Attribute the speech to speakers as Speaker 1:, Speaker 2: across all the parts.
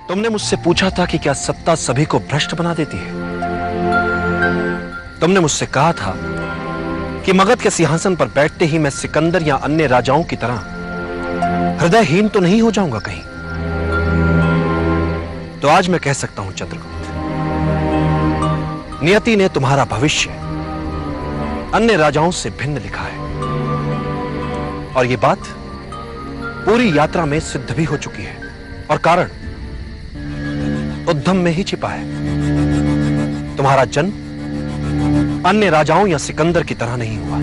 Speaker 1: तुमने मुझसे पूछा था कि क्या सत्ता सभी को भ्रष्ट बना देती है। तुमने मुझसे कहा था कि मगध के सिंहासन पर बैठते ही मैं सिकंदर या अन्य राजाओं की तरह हृदयहीन तो नहीं हो जाऊंगा कहीं। तो आज मैं कह सकता हूं चंद्रगुप्त, नियति ने तुम्हारा भविष्य अन्य राजाओं से भिन्न लिखा है और यह बात पूरी यात्रा में सिद्ध भी हो चुकी है और कारण उद्यम में ही छिपा है। तुम्हारा जन्म अन्य राजाओं या सिकंदर की तरह नहीं हुआ,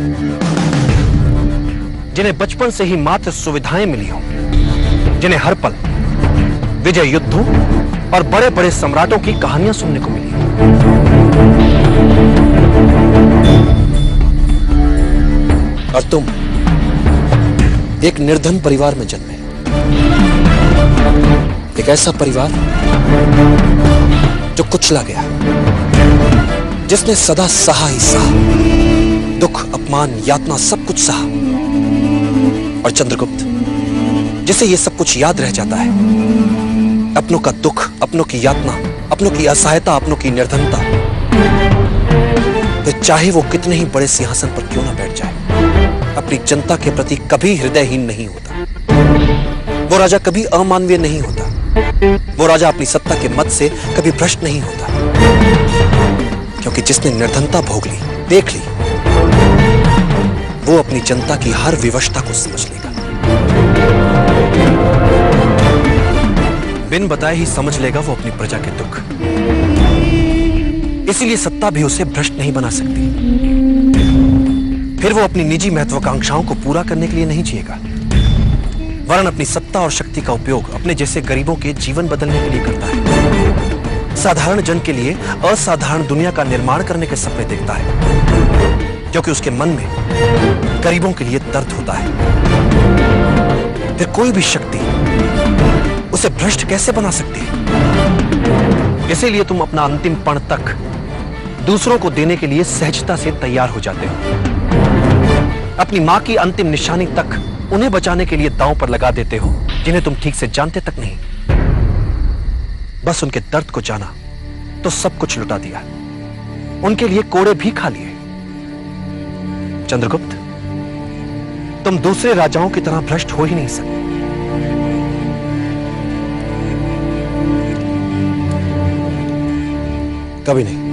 Speaker 1: जिन्हें बचपन से ही मात्र सुविधाएं मिली हों, जिन्हें हर पल विजय युद्धों और बड़े बड़े सम्राटों की कहानियां सुनने को मिली। और तुम एक निर्धन परिवार में जन्मे, एक ऐसा परिवार जो कुचला गया, जिसने सदा सहा ही सहा, दुख अपमान यातना सब कुछ सहा। और चंद्रगुप्त, जिसे ये सब कुछ याद रह जाता है, अपनों का दुख, अपनों की यातना, अपनों की असहायता, अपनों की निर्धनता, तो चाहे वो कितने ही बड़े सिंहासन पर क्यों ना बैठ जाए, अपनी जनता के प्रति कभी हृदयहीन नहीं होता। वो राजा कभी अमानवीय नहीं होता। वो राजा अपनी सत्ता के मद से कभी भ्रष्ट नहीं होता, क्योंकि जिसने निर्धनता भोग ली, देख ली, वो अपनी जनता की हर विवशता को समझ लेगा, बिन बताए ही समझ लेगा वो अपनी प्रजा के दुख। इसीलिए सत्ता भी उसे भ्रष्ट नहीं बना सकती। फिर वो अपनी निजी महत्वाकांक्षाओं को पूरा करने के लिए नहीं जिएगा, वरन अपनी सत्ता और शक्ति का उपयोग अपने जैसे गरीबों के जीवन बदलने के लिए करता है। साधारण जन के लिए असाधारण दुनिया का निर्माण करने के सपने देखता है, क्योंकि उसके मन में गरीबों के लिए दर्द होता है। फिर कोई भी शक्ति उसे भ्रष्ट कैसे बना सकती है? इसीलिए तुम अपना अंतिम पण तक दूसरों को देने के लिए सहजता से तैयार हो जाते हो। अपनी मां की अंतिम निशानी तक उन्हें बचाने के लिए दांव पर लगा देते हो, जिन्हें तुम ठीक से जानते तक नहीं। बस उनके दर्द को जाना तो सब कुछ लुटा दिया, उनके लिए कोड़े भी खा लिए। चंद्रगुप्त, तुम दूसरे राजाओं की तरह भ्रष्ट हो ही नहीं सकते। कभी नहीं।